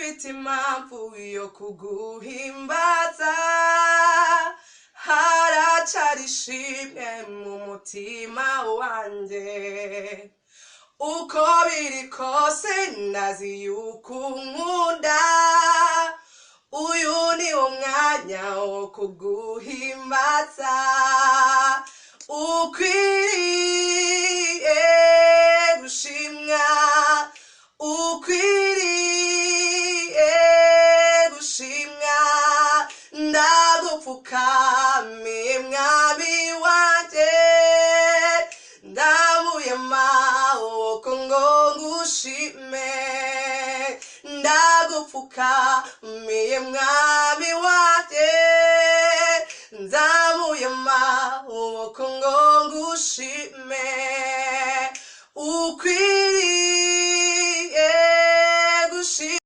mfite impamvu yo kuguhimbaza, haracari ishimwe mu mutima wanjye. Uko biri kose ndazi yuko unkunda, uyu ni wo mwanya wo kuguhimbaza. Ukwiriye gushimwa, ukwiriye gushimwa, ndagupfukamiye mwami wanje, ndamuye amaboko ngo ngushime, ndagupfukamiye mwami wanje, ndamuye amaboko ngo ngushime. Ukwiriye